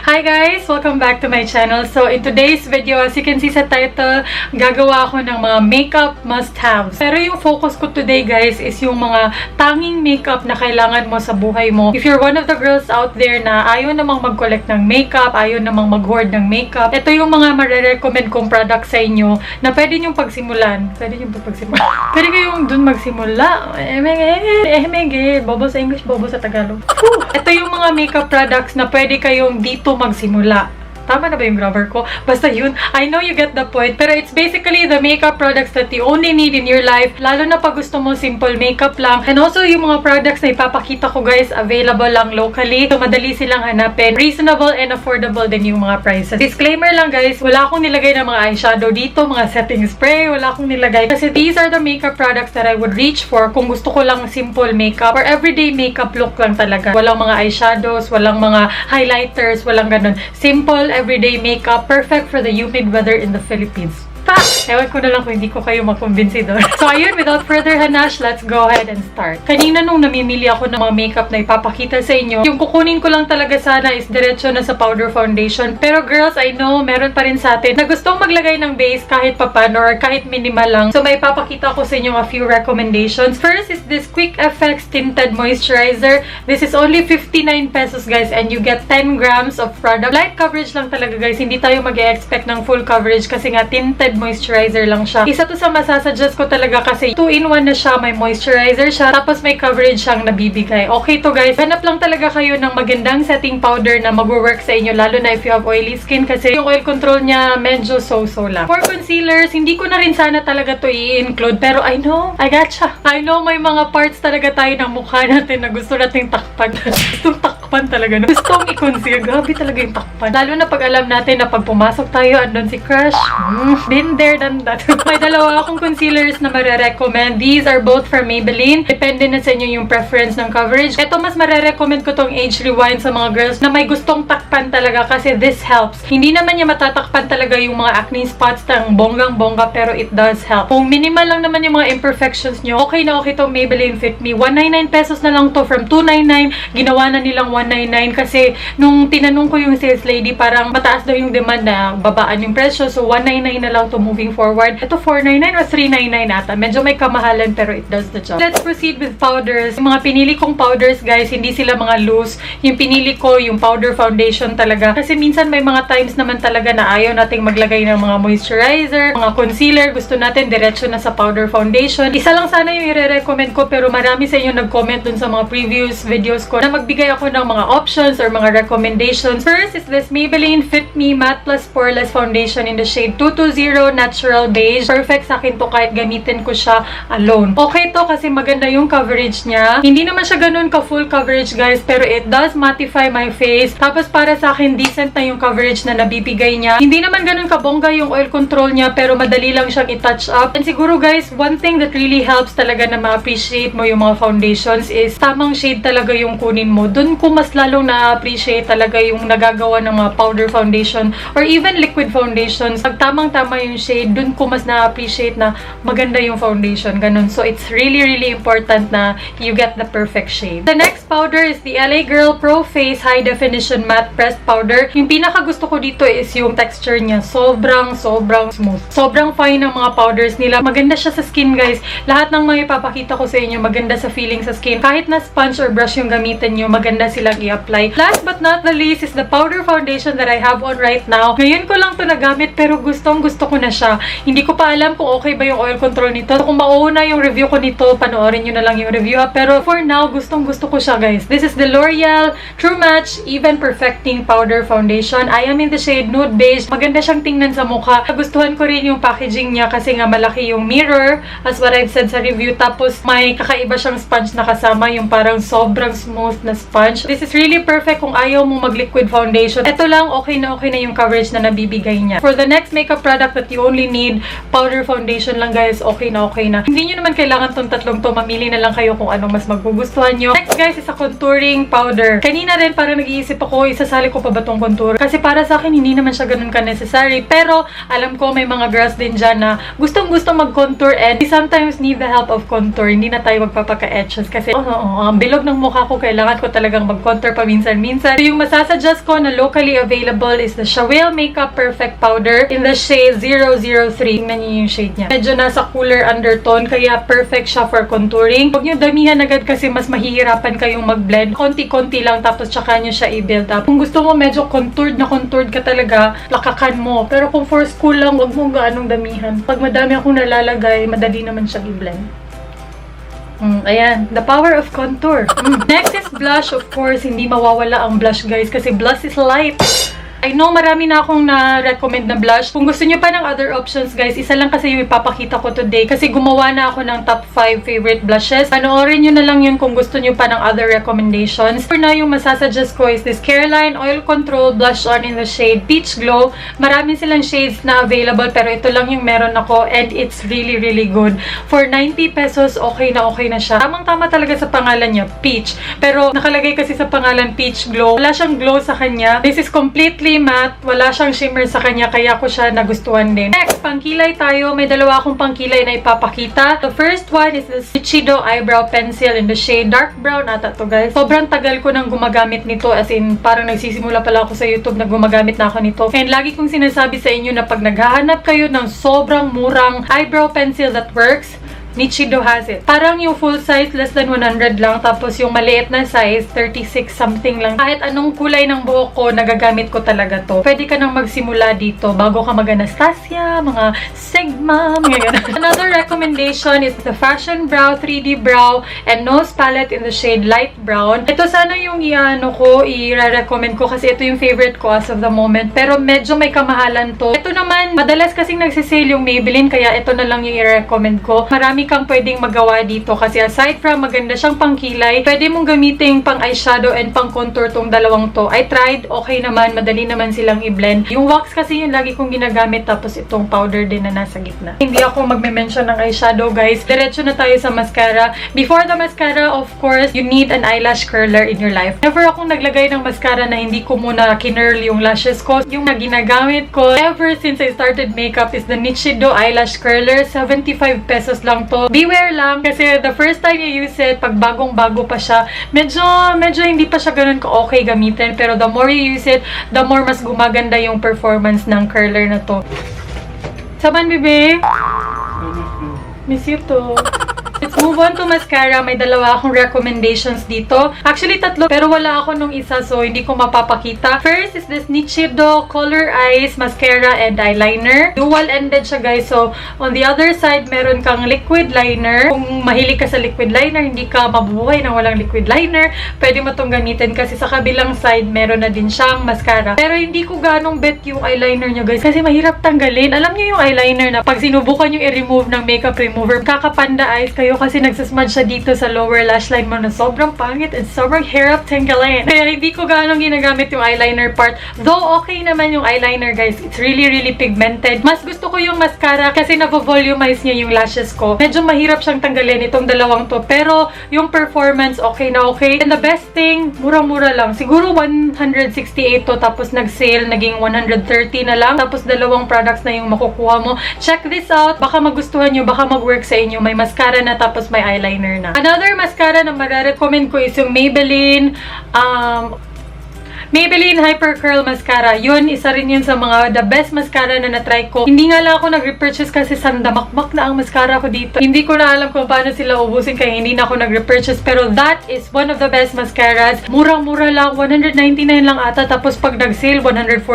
Hi guys! Welcome back to my channel. So in today's video, as you can see sa title, gagawa ako ng mga makeup must-haves. Pero yung focus ko today guys is yung mga tanging makeup na kailangan mo sa buhay mo. If you're one of the girls out there na ayaw namang mag-collect ng makeup, ayaw namang mag-hoard ng makeup, ito yung mga marirecommend kong product sa inyo na pwede nyong pagsimulan. Pwede kayong dun magsimula. Bobo sa English, bobo sa Tagalog. Ito yung mga makeup products na pwede kayong dito magsimula. Tama na ba yung grammar ko? Basta yun. I know you get the point. Pero it's basically the makeup products that you only need in your life. Lalo na pag gusto mo simple makeup lang. And also yung mga products na ipapakita ko guys, available lang locally. So madali silang hanapin. Reasonable and affordable din yung mga prices. Disclaimer lang guys, wala akong nilagay ng mga eyeshadow dito, mga setting spray. Wala akong nilagay. Kasi these are the makeup products that I would reach for kung gusto ko lang simple makeup or everyday makeup look lang talaga. Walang mga eyeshadows, walang mga highlighters, walang ganun. Simple everyday makeup, perfect for the humid weather in the Philippines. Ewan ko na lang kung hindi ko kayo makumbinsi doon. So ayun, without further hanash, let's go ahead and start. Kanina nung namimili ako ng mga makeup na ipapakita sa inyo, yung kukunin ko lang talaga sana is diretso na sa powder foundation. Pero girls, I know, meron pa rin sa atin na gustong maglagay ng base kahit papano or kahit minimal lang. So may papakita ko sa inyo a few recommendations. First is this Quick FX Tinted Moisturizer. This is only 59 pesos guys and you get 10 grams of product. Light coverage lang talaga guys. Hindi tayo mag-e-expect ng full coverage kasi nga tinted moisturizer lang siya. Isa to sa masasuggest ko talaga kasi 2-in-1 na siya. May moisturizer siya, tapos may coverage siyang nabibigay. Okay to guys. Hanap lang talaga kayo ng magandang setting powder na mag-work sa inyo, lalo na if you have oily skin kasi yung oil control niya medyo so-so lang. For concealers, hindi ko na rin sana talaga to i-include, pero I know, I gotcha. I know may mga parts talaga tayo ng mukha natin na gusto nating takpan. Gustong takpan talaga. No? Gustong i-conceal. Grabe talaga yung takpan. Lalo na pag alam natin na pag pumasok tayo, andun si crush. Been there than that. May dalawa akong concealers na marirecommend. These are both from Maybelline. Depende na sa inyo yung preference ng coverage. Ito mas marirecommend ko tong Age Rewind sa mga girls na may gustong takpan talaga kasi this helps. Hindi naman niya matatakpan talaga yung mga acne spots ng bonggang-bongga pero it does help. Kung minimal lang naman yung mga imperfections nyo, okay na okay tong Maybelline Fit Me. 199 pesos na lang to from 299. Ginawa na nilang 199 kasi nung tinanong ko yung sales lady, parang mataas daw yung demand na babaan yung presyo. So 199 na lang to moving forward. Ito 499 or 399 ata. Medyo may kamahalan pero it does the job. Let's proceed with powders. Yung mga pinili kong powders guys, hindi sila mga loose. Yung pinili ko, yung powder foundation talaga. Kasi minsan may mga times naman talaga na ayaw nating maglagay ng mga moisturizer, mga concealer. Gusto natin diretso na sa powder foundation. Isa lang sana yung i-recommend ko pero marami sa inyo nag-comment dun sa mga previous videos ko na magbigay ako ng mga options or mga recommendations. First is this Maybelline Fit Me Matte Plus Poreless Foundation in the shade 220 Natural Beige. Perfect sa akin to kahit gamitin ko siya alone. Okay to kasi maganda yung coverage niya. Hindi naman siya ganun ka full coverage guys pero it does mattify my face. Tapos para sa akin decent na yung coverage na nabibigay niya. Hindi naman ganun kabongga yung oil control niya pero madali lang siyang i-touch up. And siguro guys, one thing that really helps talaga na ma-appreciate mo yung mga foundations is tamang shade talaga yung kunin mo. Dun ko mas lalong na-appreciate talaga yung nagagawa ng mga powder foundation or even liquid foundations. Pag tamang-tama yung shade, dun ko mas na-appreciate na maganda yung foundation. Ganun. So, it's really, really important na you get the perfect shade. The next powder is the LA Girl Pro Face High Definition Matte Pressed Powder. Yung pinaka gusto ko dito is yung texture niya. Sobrang smooth. Sobrang fine ng mga powders nila. Maganda siya sa skin, guys. Lahat ng mga ipapakita ko sa inyo, maganda sa feeling sa skin. Kahit na sponge or brush yung gamitin nyo, maganda silang i-apply. Last but not the least is the powder foundation that I have on right now. Ngayon ko lang to nagamit pero gusto ko na siya. Hindi ko pa alam kung okay ba yung oil control nito. So, kung mauuna yung review ko nito, panoorin nyo na lang yung review ha. Pero for now, gusto ko siya guys. This is the L'Oreal True Match Even Perfecting Powder Foundation. I am in the shade Nude Beige. Maganda siyang tingnan sa mukha. Gustuhan ko rin yung packaging niya kasi nga malaki yung mirror as what I've said sa review. Tapos may kakaiba siyang sponge na kasama. Yung parang sobrang smooth na sponge. This is really perfect kung ayaw mo mag-liquid foundation. Ito lang, okay na yung coverage na nabibigay niya. For the next makeup product that you only need powder foundation lang guys, okay na. Hindi nyo naman kailangan tong tatlong to. Mamili na lang kayo kung ano mas magugustuhan nyo. Next guys is a contouring powder. Kanina rin parang nag-iisip ako, isasali ko pa ba tong contour? Kasi para sa akin, hindi naman siya ganun ka-necessary. Pero alam ko may mga girls din dyan na gustong-gusto mag-contour and sometimes need the help of contour. Hindi na tayo magpapaka-etches kasi ang bilog ng mukha ko, kailangan ko talagang mag mag-contour paminsan-minsan. So, yung masasuggest ko na locally available is the Shawil Makeup Perfect Powder in the shade 003. Tingnan niyo yung shade niya. Medyo nasa cooler undertone, kaya perfect siya for contouring. Huwag niyo damihan agad kasi mas mahihirapan kayong mag-blend. Konti-konti lang, tapos tsaka niyo siya i-build up. Kung gusto mo medyo contoured ka talaga, lakakan mo. Pero kung for school lang, huwag mo gaanong damihan. Pag madami akong nalalagay, madali naman siya i-blend. Ayan, the power of contour. Next is blush. Of course, hindi mawawala ang blush, guys, kasi blush is light. I know marami na akong na-recommend na blush. Kung gusto nyo pa ng other options, guys, isa lang kasi yung ipapakita ko today kasi gumawa na ako ng top 5 favorite blushes. Panoorin nyo na lang yun kung gusto nyo pa ng other recommendations. For now, yung masasuggest ko is this Careline Oil Control Blush On in the shade Peach Glow. Marami silang shades na available pero ito lang yung meron ako and it's really, really good. For 90 pesos, okay na siya. Tamang-tama talaga sa pangalan niya, Peach. Pero nakalagay kasi sa pangalan Peach Glow. Wala siyang glow sa kanya. This is completely matte. Wala siyang shimmer sa kanya kaya ko siya nagustuhan din. Next, pangkilay tayo. May dalawa akong pangkilay na ipapakita. The first one is this Shido Eyebrow Pencil in the shade Dark Brown ata to, guys. Sobrang tagal ko nang gumagamit nito, as in parang nagsisimula pala ako sa YouTube na gumagamit na ako nito. And lagi kong sinasabi sa inyo na pag naghahanap kayo ng sobrang murang eyebrow pencil that works, Nichido has it. Parang yung full size, less than 100 lang. Tapos yung maliit na size, 36 something lang. Kahit anong kulay ng buhok ko, nagagamit ko talaga to. Pwede ka nang magsimula dito bago ka mag-Anastasia, mga Sigma, mga ganun. Another recommendation is the Fashion Brow 3D Brow and Nose Palette in the shade Light Brown. Ito sana yung i-recommend ko kasi ito yung favorite ko as of the moment. Pero medyo may kamahalan to. Ito naman, madalas kasing nagsisale yung Maybelline, kaya ito na lang yung i-recommend ko. Marami kang pwedeng magawa dito kasi aside from maganda siyang pangkilay, pwede mong gamitin pang eyeshadow and pang contour tong dalawang to. I tried, okay naman, madali naman silang i-blend. Yung wax kasi yung lagi kong ginagamit, tapos itong powder din na nasa gitna. Hindi ako magme-mention ng eyeshadow, guys. Diretso na tayo sa mascara. Before the mascara, of course, you need an eyelash curler in your life. Never akong naglagay ng mascara na hindi ko muna kinurl yung lashes ko. Yung na ginagamit ko ever since I started makeup is the Nichido Eyelash Curler. 75 pesos lang to. Beware lang kasi the first time you use it, pag bagong-bago pa siya, medyo hindi pa siya ganun ka-okay gamitin. Pero the more you use it, the more mas gumaganda yung performance ng curler na to. Saban, bebe? Miss you too. Let's move on to mascara. May dalawa akong recommendations dito. Actually, tatlo. Pero wala ako nung isa, so hindi ko mapapakita. First is this Nichido Color Eyes Mascara and Eyeliner. Dual-ended siya, guys. So, on the other side, meron kang liquid liner. Kung mahilig ka sa liquid liner, hindi ka mabubuhay nang walang liquid liner, pwede mo itong gamitin kasi sa kabilang side, meron na din siyang mascara. Pero hindi ko ganong bet yung eyeliner nyo, guys, kasi mahirap tanggalin. Alam nyo yung eyeliner na pag sinubukan nyo i-remove ng makeup remover, kakapanda eyes kayo kasi nagsasmudge siya dito sa lower lash line mo na sobrang pangit and sobrang hirap tanggalin. Kaya hindi ko ganong ginagamit yung eyeliner part. Though okay naman yung eyeliner, guys. It's really, really pigmented. Mas gusto ko yung mascara kasi navo-volumize niya yung lashes ko. Medyo mahirap siyang tanggalin itong dalawang to. Pero yung performance, okay na okay. And the best thing, murang-mura lang. Siguro 168 to, tapos nag-sale, naging 130 na lang. Tapos dalawang products na yung makukuha mo. Check this out. Baka magustuhan nyo, baka mag-work sa inyo. May mascara na tapos may eyeliner na. Another mascara na marirecommend ko is yung Maybelline Hyper Curl Mascara. Yun, isa rin yun sa mga the best mascara na na-try ko. Hindi nga lang ako nag-repurchase kasi sandamakmak na ang mascara ko dito. Hindi ko na alam kung paano sila ubusin kaya hindi na ako nag-repurchase. Pero that is one of the best mascaras. Murang-mura lang. 199 lang ata. Tapos pag nag-sale, 149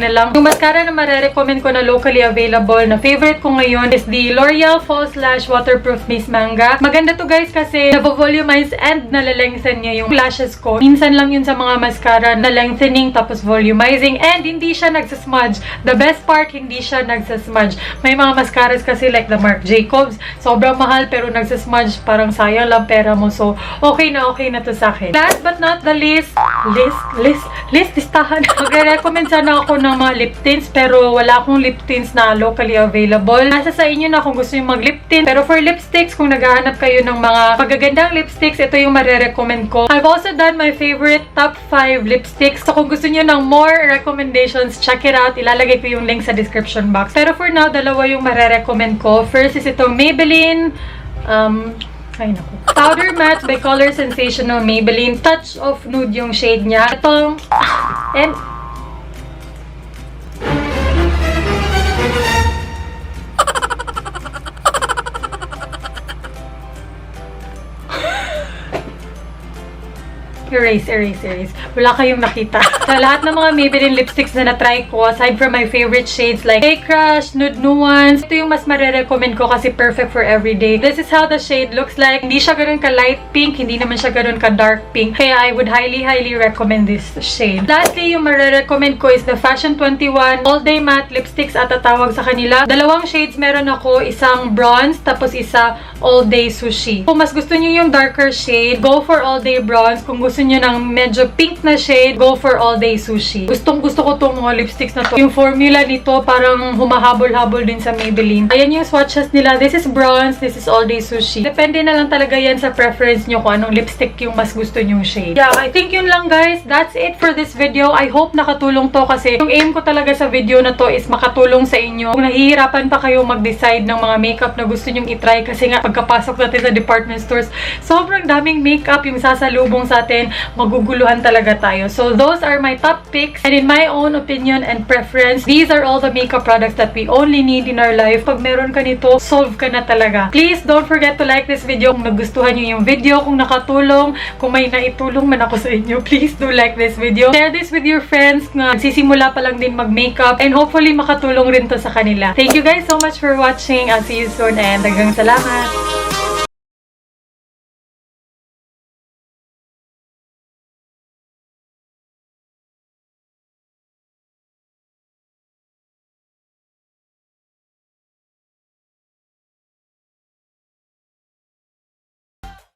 na lang. Yung mascara na marirecommend ko na locally available, na favorite ko ngayon is the L'Oreal False Lash Waterproof Miss Manga. Maganda to, guys, kasi nabo-volumize and nalalengthen niya yung lashes ko. Minsan lang yun sa mga mascara na lengthening tapos volumizing and hindi siya nagsasmudge. The best part, hindi siya nagsasmudge. May mga mascaras kasi like the Marc Jacobs, sobrang mahal pero nagsasmudge, parang sayang lang pera mo. So, okay na to sa akin. Last but not the least, listahan. Magre-recommend sana ako ng mga lip tints pero wala akong lip tints na locally available. Nasa sa inyo na kung gusto nyo mag-lip tint. Pero for lipsticks, kung naghahanap kayo ng mga magagandang lipsticks, ito yung marirecommend ko. I've also done my favorite top 5 lipsticks. So, kung gusto niyo ng more recommendations, check it out. Ilalagay ko yung link sa description box. Pero for now, dalawa yung marirecommend ko. First is itong Maybelline Ay, naku. Powder Matte by Color Sensational Maybelline. Touch of Nude yung shade niya. Itong, and erase. Wala kayong nakita. Sa lahat ng mga Maybelline lipsticks na na-try ko, aside from my favorite shades like Hey Crush, Nude Nuance, ito yung mas marirecommend ko kasi perfect for everyday. This is how the shade looks like. Hindi siya ganun ka light pink, hindi naman siya ganun ka dark pink. Kaya I would highly recommend this shade. Lastly, yung marirecommend ko is the Fashion 21 All Day Matte Lipsticks at tatawag sa kanila. Dalawang shades meron ako, isang bronze, tapos isa All Day Sushi. Kung mas gusto niyo yung darker shade, go for All Day Bronze. Kung gusto niyo ng medyo pink na shade, go for All Day Sushi. Gustong gusto ko tong mga lipsticks na to. Yung formula nito parang humahabol-habol din sa Maybelline. Ayan yung swatches nila. This is bronze, this is All Day Sushi. Depende na lang talaga yan sa preference nyo kung anong lipstick yung mas gusto nyong shade. Yeah, I think yun lang guys. That's it for this video. I hope nakatulong to kasi yung aim ko talaga sa video na to is makatulong sa inyo. Kung nahihirapan pa kayo mag-decide ng mga makeup na gusto nyong itry kasi nga pagkapasok natin sa department stores, sobrang daming makeup yung sasalubong sa atin. Maguguluhan talaga tayo. So, those are my top picks. And in my own opinion and preference, these are all the makeup products that we only need in our life. Pag meron ka nito, solve ka na talaga. Please, don't forget to like this video kung nagustuhan nyo yung video, kung nakatulong, kung may naitulong man ako sa inyo. Please do like this video. Share this with your friends na nagsisimula pa lang din mag-makeup and hopefully makatulong rin to sa kanila. Thank you guys so much for watching. I'll see you soon and hanggang salamat!